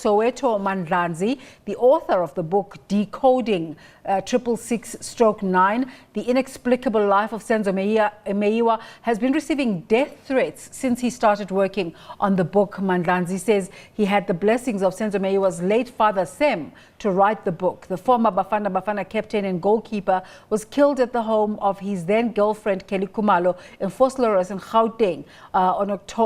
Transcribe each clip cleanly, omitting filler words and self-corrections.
Soweto Mandlanzi, the author of the book Decoding 666-9, The Inexplicable Life of Senzo Meyiwa, has been receiving death threats since he started working on the book. Mandlanzi says he had the blessings of Senzo Meyiwa's late father, Sem, to write the book. The former Bafana Bafana captain and goalkeeper was killed at the home of his then-girlfriend, Kelly Khumalo, in Vosloorus in Gauteng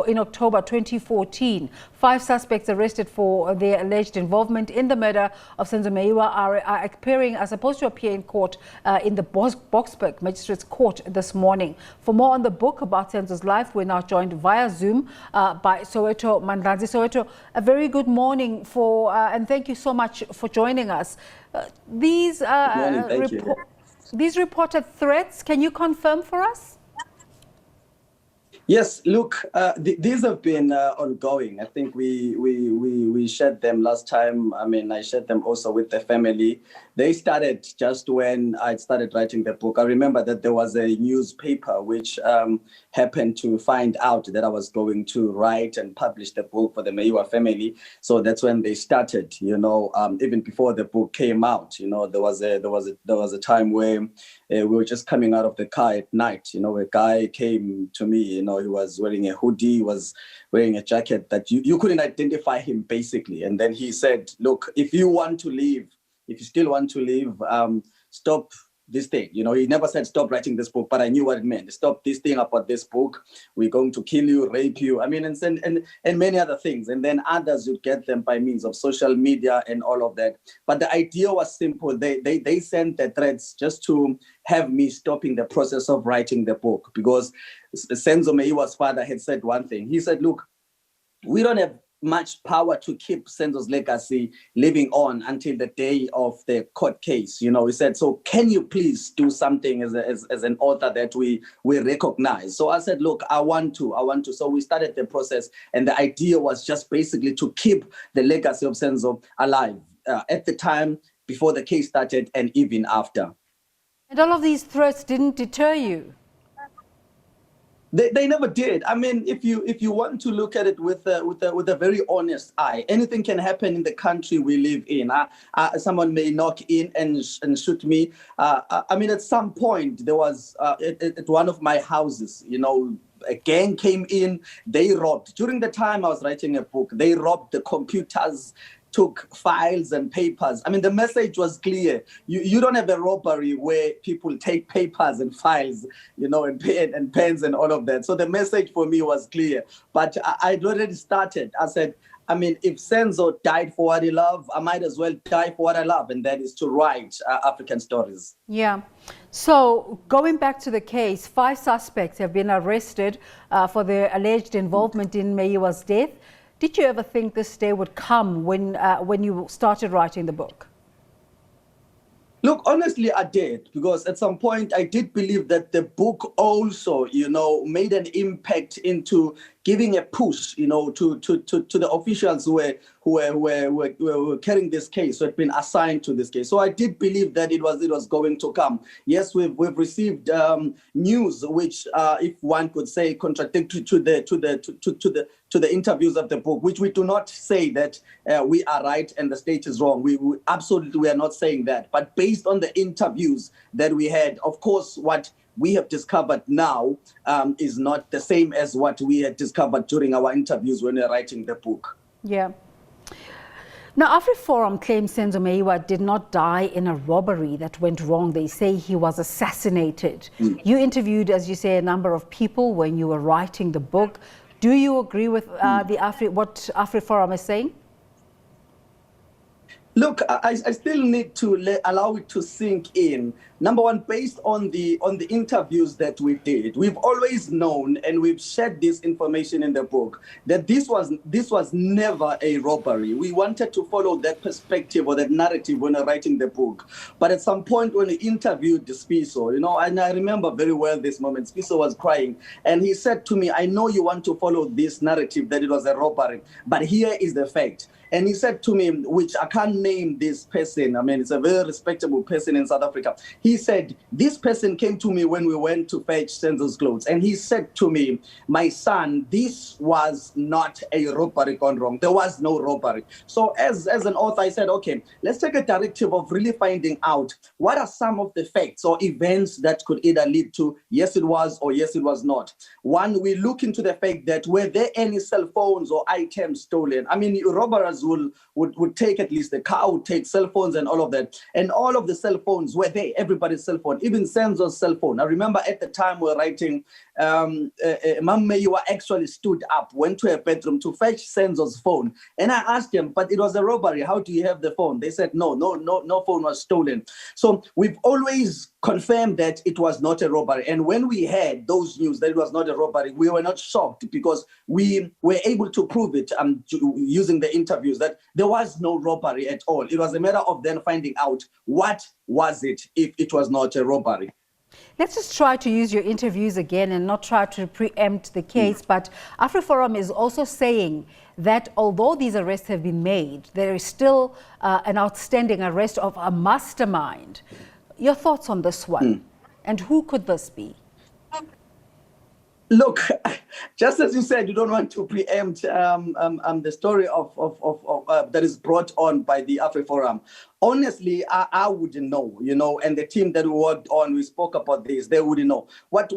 in October 2014. 5 suspects arrested for their alleged involvement in the murder of Senzo Meyiwa are supposed to appear in court in the Boksburg Magistrates Court this morning. For more on the book about Senzo's life, we're now joined via Zoom by Soweto Mandlanzi. Soweto, a very good morning and thank you so much for joining us. These reported threats, can you confirm for us? Yes, look, these have been ongoing. I think we shared them last time. I mean, I shared them also with the family. They started just when I started writing the book. I remember that there was a newspaper which happened to find out that I was going to write and publish the book for the Meyiwa family. So that's when they started, even before the book came out. There was a time where we were just coming out of the car at night. A guy came to me, he was wearing a hoodie, he was wearing a jacket that you couldn't identify him, basically. And then he said, look, if you still want to live, stop this thing. He never said stop writing this book, but I knew what it meant. Stop this thing about this book. We're going to kill you, rape you. I mean, and many other things. And then others would get them by means of social media and all of that. But the idea was simple. They sent the threats just to have me stopping the process of writing the book, because Senzo Meyiwa's father had said one thing. He said, look, we don't have much power to keep Senzo's legacy living on until the day of the court case. He said, so can you please do something as an author that we recognize? So I said, look, I want to. So we started the process, and the idea was just basically to keep the legacy of Senzo alive at the time, before the case started, and even after. And all of these threats didn't deter you? They never did. I mean, if you want to look at it with a very honest eye, anything can happen in the country we live in. Someone may knock in and shoot me. I mean, at some point there was at one of my houses, a gang came in. They robbed. During the time I was writing a book, they robbed the computers, took files and papers. I mean, the message was clear. You don't have a robbery where people take papers and files, and pens and all of that. So the message for me was clear. But I'd already started. I said, I mean, if Senzo died for what he loved, I might as well die for what I love, and that is to write African stories. Yeah. So going back to the case, 5 suspects have been arrested for their alleged involvement in Meyiwa's death. Did you ever think this day would come when you started writing the book? Look, honestly, I did, because at some point I did believe that the book also, made an impact into giving a push, to the officials who were carrying this case, who had been assigned to this case. So I did believe that it was going to come. Yes, we've received news which, if one could say, contradictory to the interviews of the book, which we do not say that we are right and the state is wrong. We absolutely are not saying that. But based on the interviews that we had, of course, what we have discovered now is not the same as what we had discovered during our interviews when we were writing the book. Yeah. Now, AfriForum claims Senzo Meyiwa did not die in a robbery that went wrong. They say he was assassinated. You interviewed, as you say, a number of people when you were writing the book. Do you agree with what AfriForum is saying? Look, I still need to allow it to sink in. Number one, based on the interviews that we did, we've always known, and we've shared this information in the book, that this was never a robbery. We wanted to follow that perspective or that narrative when writing the book. But at some point when we interviewed Spiso, and I remember very well this moment, Spiso was crying, and he said to me, I know you want to follow this narrative that it was a robbery, but here is the fact. And he said to me, which I can't name this person, I mean, it's a very respectable person in South Africa. He He said, this person came to me when we went to fetch Senzo's clothes, and he said to me, my son, this was not a robbery gone wrong. There was no robbery. So as an author, I said, okay, let's take a directive of really finding out what are some of the facts or events that could either lead to yes, it was, or yes, it was not. One, we look into the fact that were there any cell phones or items stolen? I mean, robbers would take at least the car, would take cell phones and all of that. And all of the cell phones were there, everybody's cell phone, even Senzo's cell phone. I remember at the time we were writing, Mam Meyiwa actually stood up, went to her bedroom to fetch Senzo's phone. And I asked him, but it was a robbery. How do you have the phone? They said, no phone was stolen. So we've always confirmed that it was not a robbery. And when we had those news that it was not a robbery, we were not shocked because we were able to prove it using the interviews that there was no robbery at all. It was a matter of then finding out what was it if it was not a robbery. Let's just try to use your interviews again and not try to preempt the case. But AfriForum is also saying that although these arrests have been made, there is still an outstanding arrest of a mastermind. Your thoughts on this one? And who could this be? Look, just as you said, you don't want to preempt the story of that is brought on by the AfriForum. Honestly, I wouldn't know, and the team that we worked on, we spoke about this, they wouldn't know. What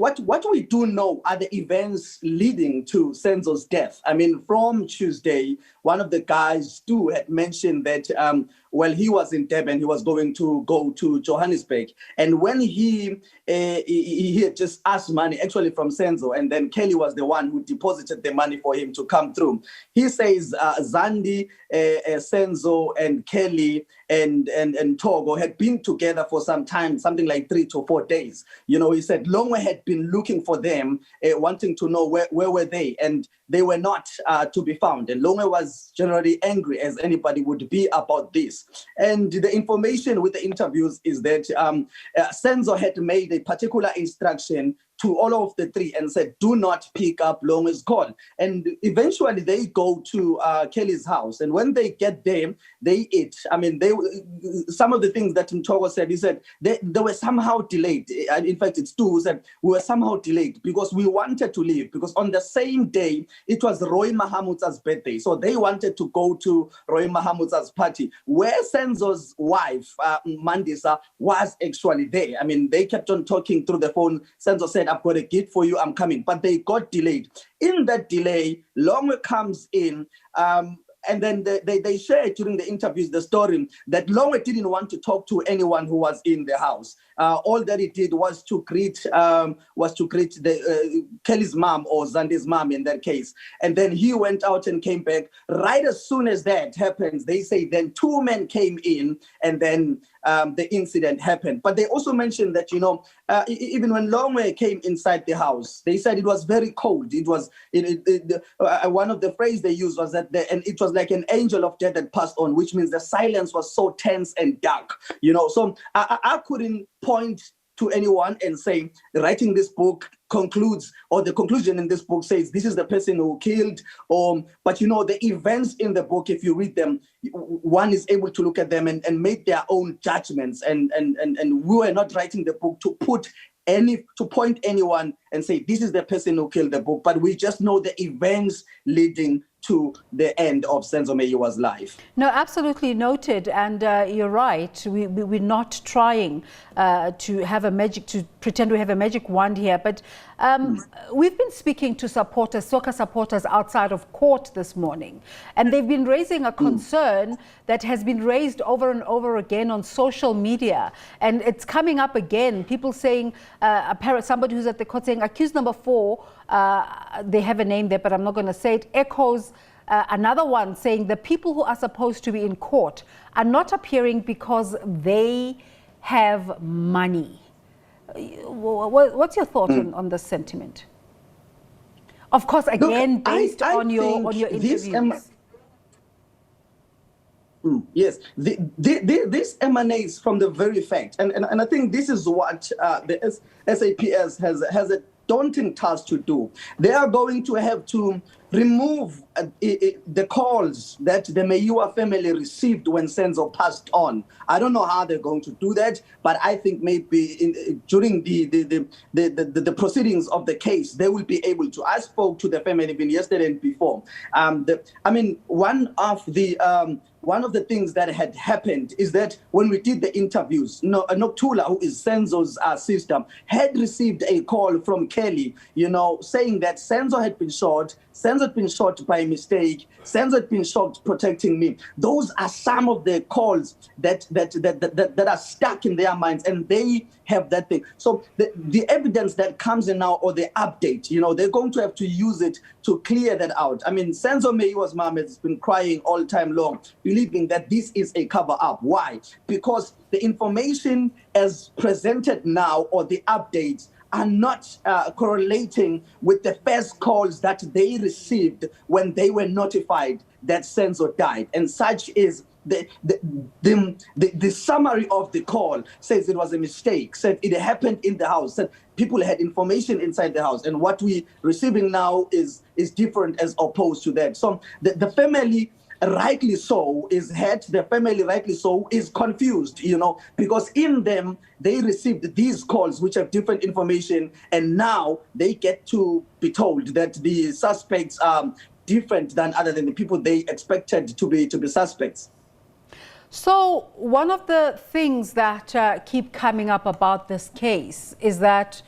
we do know are the events leading to Senzo's death. I mean, from Tuesday, one of the guys, Stu, had mentioned that while he was in Durban, he was going to go to Johannesburg. And when he had just asked money, actually from Senzo, and then Kelly was the one who deposited the money for him to come through. He says Zandi, Senzo, and Kelly and Togo had been together for some time, something like 3 to 4 days. He said Longwe had been looking for them, wanting to know where were they, and they were not to be found. And Longwe was generally angry, as anybody would be, about this. And the information with the interviews is that Senzo had made a particular instruction to all of the three and said, do not pick up Longwe's call. And eventually they go to Kelly's house. And when they get there, they eat. I mean, some of the things that Mtogo said, he said, they were somehow delayed. In fact, it's Stu who said, we were somehow delayed because we wanted to leave. Because on the same day, it was Roy Mahamud's birthday. So they wanted to go to Roy Mahamud's party, where Senzo's wife, Mandisa, was actually there. I mean, they kept on talking through the phone. Senzo said, I've got a gift for you, I'm coming. But they got delayed. In that delay, Longwe comes in, and then they shared during the interviews the story that Longwe didn't want to talk to anyone who was in the house. All that he did was to greet the Kelly's mom, or Zande's mom in that case. And then he went out and came back. Right as soon as that happens, they say then 2 men came in, and then the incident happened. But they also mentioned that, even when Longwe came inside the house, they said it was very cold. It was one of the phrases they used was that and it was like an angel of death that passed on, which means the silence was so tense and dark. So I couldn't point to anyone and say writing this book concludes, or the conclusion in this book says this is the person who killed, but the events in the book, if you read them, one is able to look at them and make their own judgments, and we were not writing the book to point anyone and say this is the person who killed the book, but we just know the events leading to the end of Senzo Meyiwa's life. No, absolutely noted, and you're right. We're not trying to pretend we have a magic wand here, but we've been speaking to soccer supporters outside of court this morning, and they've been raising a concern that has been raised over and over again on social media, and it's coming up again. People saying, somebody who's at the court saying, accused number 4, they have a name there, but I'm not going to say it, echoes another one saying the people who are supposed to be in court are not appearing because they have money. What's your thought on this sentiment? Of course, again, based on your interviews. Yes, this emanates from the very fact, and I think this is what the SAPS has a daunting task to do. They are going to have to remove the calls that the Meyiwa family received when Senzo passed on. I don't know how they're going to do that, but I think maybe during the proceedings of the case, they will be able to. I spoke to the family even yesterday and before. One of the things that had happened is that when we did the interviews, Noktula, who is Senzo's sister, had received a call from Kelly, saying that Senzo had been shot. Senzo had been shot by mistake. Senzo had been shot protecting me. Those are some of the calls that are stuck in their minds, and they have that thing. So the evidence that comes in now, or the update, they're going to have to use it to clear that out. I mean, Senzo Meyiwa's mom has been crying all time long, believing that this is a cover-up. Why? Because the information as presented now, or the updates, are not correlating with the first calls that they received when they were notified that Senzo died. And such is the summary of the call says it was a mistake, said it happened in the house, said people had information inside the house, and what we're receiving now is different as opposed to that. So the family, rightly so, is hurt. The family, rightly so, is confused, because in them they received these calls which have different information, and now they get to be told that the suspects are different than the people they expected to be suspects. So one of the things that keep coming up about this case is that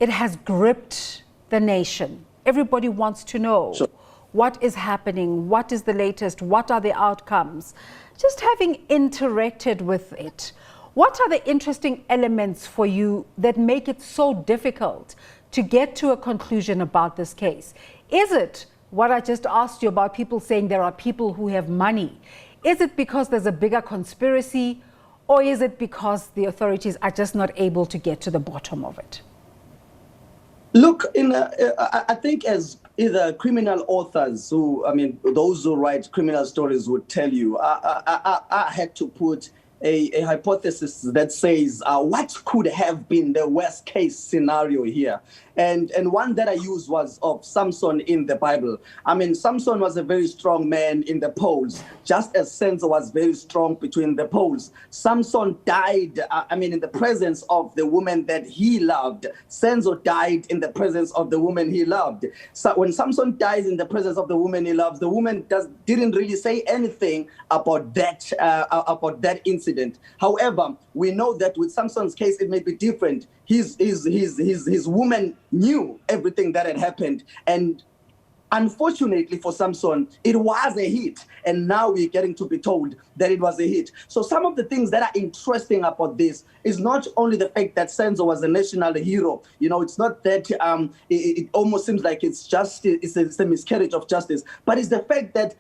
it has gripped the nation. Everybody wants to know. Sure. What is happening? What is the latest? What are the outcomes? Just having interacted with it, what are the interesting elements for you that make it so difficult to get to a conclusion about this case? Is it what I just asked you about, people saying there are people who have money? Is it because there's a bigger conspiracy, or is it because the authorities are just not able to get to the bottom of it? Look, I think as either criminal authors those who write criminal stories would tell you, I had to put a hypothesis that says what could have been the worst case scenario here. And one that I used was of Samson in the Bible. I mean, Samson was a very strong man in the poles, just as Senzo was very strong between the poles. Samson died, in the presence of the woman that he loved. Senzo died in the presence of the woman he loved. So when Samson dies in the presence of the woman he loves, the woman didn't really say anything about that incident. However, we know that with Samson's case, it may be different. His woman knew everything that had happened, and unfortunately for Samson, it was a hit, and now we're getting to be told that it was a hit. So some of the things that are interesting about this is not only the fact that Senzo was a national hero. It's not that it almost seems like it's a miscarriage of justice, but it's the fact that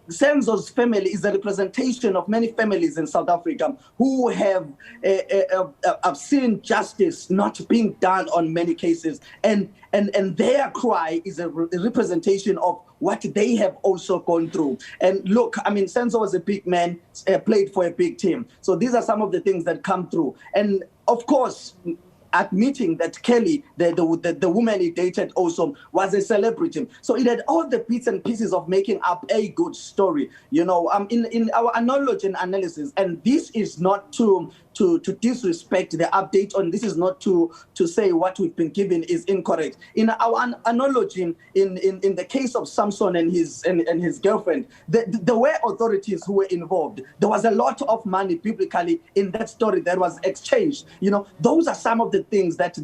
Senzo's family is a representation of many families in South Africa who have seen justice not being done on many cases, and their cry is a representation of what they have also gone through. And look, Senzo was a big man, played for a big team. So these are some of the things that come through. And of course, admitting that Kelly, the woman he dated also, was a celebrity. So it had all the bits and pieces of making up a good story, in our analogy and analysis. And this is not to disrespect the update on, this is not to say what we've been given is incorrect. In our analogy, in the case of Samson and his girlfriend, there were authorities who were involved. There was a lot of money biblically in that story that was exchanged. Those are some of the things that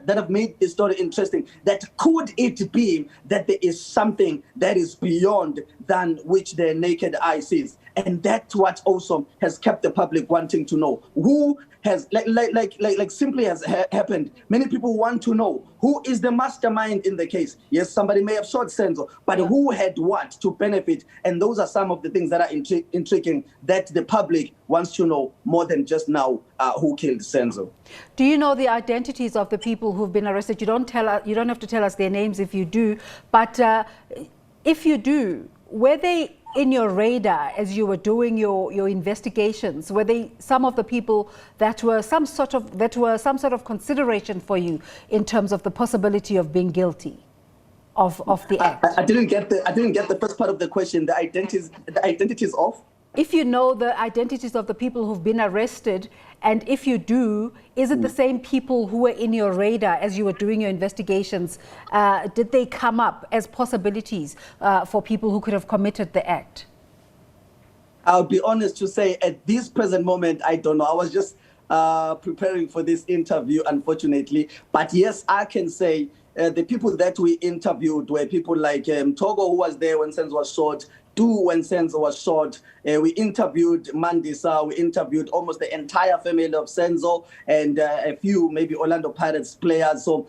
have made the story interesting. That could it be that there is something that is beyond than which the naked eye sees? And that's what also has kept the public wanting to know who has, like simply has happened. Many people want to know who is the mastermind in the case. Yes, somebody may have shot Senzo, but who had what to benefit? And those are some of the things that are intriguing that the public wants to know more than just now who killed Senzo. Do you know the identities of the people who've been arrested? You don't have to tell us their names if you do, but if you do, were they in your radar as you were doing your investigations? Were they some of the people that were some sort of consideration for you in terms of the possibility of being guilty of the act? I didn't get the first part of the question. The identities of. If you know the identities of the people who've been arrested, and if you do, is it the same people who were in your radar as you were doing your investigations? Did they come up as possibilities for people who could have committed the act? I'll be honest to say, at this present moment, I don't know. I was just preparing for this interview, unfortunately. But yes, I can say the people that we interviewed were people like Togo, who was there when Senzo was shot, when Senzo was shot. We interviewed Mandisa, we interviewed almost the entire family of Senzo and a few maybe Orlando Pirates players. So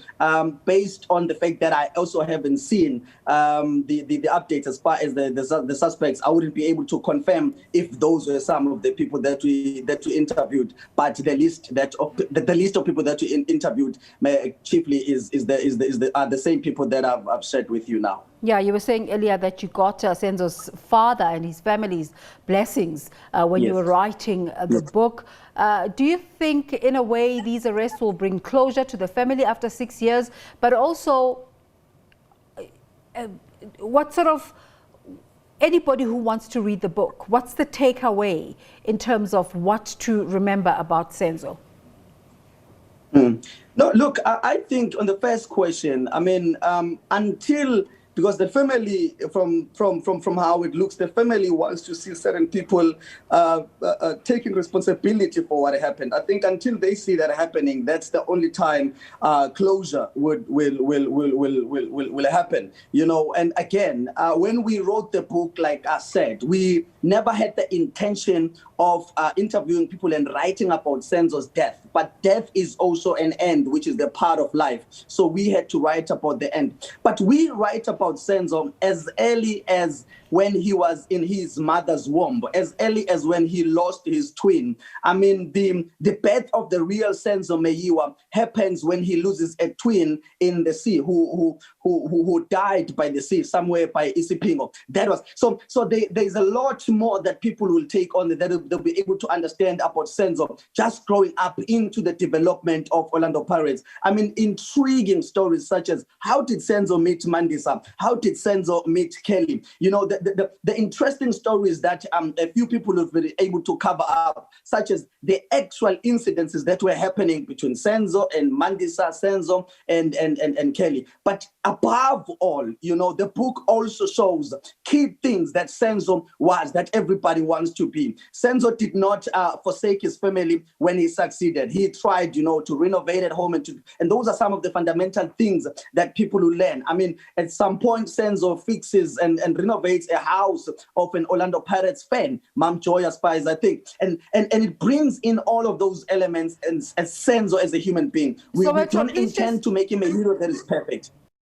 based on the fact that I also haven't seen the updates as far as the suspects, I wouldn't be able to confirm if those were some of the people that we interviewed. But the list of people that we interviewed chiefly are the same people that I've shared with you now. Yeah, you were saying earlier that you got Senzo's father and his family's blessings when you were writing the book. Do you think, in a way, these arrests will bring closure to the family after 6 years? But also, what sort of, anybody who wants to read the book, what's the takeaway in terms of what to remember about Senzo? No, look, I think on the first question, I mean, because the family, from how it looks, the family wants to see certain people taking responsibility for what happened. I think until they see that happening, that's the only time closure will happen. You know, and again, when we wrote the book, like I said, we never had the intention of interviewing people and writing about Senzo's death. But death is also an end, which is the part of life. So we had to write about the end. But we write about Senzo as early as when he was in his mother's womb, as early as when he lost his twin. I mean, the birth of the real Senzo Meyiwa happens when he loses a twin in the sea, who died by the sea, somewhere by Isipingo. That was so. There's a lot more that people will take on, that they'll be able to understand about Senzo just growing up into the development of Orlando Pirates. I mean, intriguing stories such as, how did Senzo meet Mandisa? How did Senzo meet Kelly? You know, the interesting stories that a few people have been able to cover up, such as the actual incidences that were happening between Senzo and Mandisa, Senzo and Kelly. But above all, you know, the book also shows key things that Senzo was, that everybody wants to be. Senzo did not forsake his family when he succeeded. He tried, you know, to renovate at home, and those are some of the fundamental things that people will learn. I mean, at some point, Senzo fixes and renovates a house of an Orlando Pirates fan, Mam Joya Spies, I think, and it brings in all of those elements as Senzo as a human being. We don't intend to make him a hero that is perfect.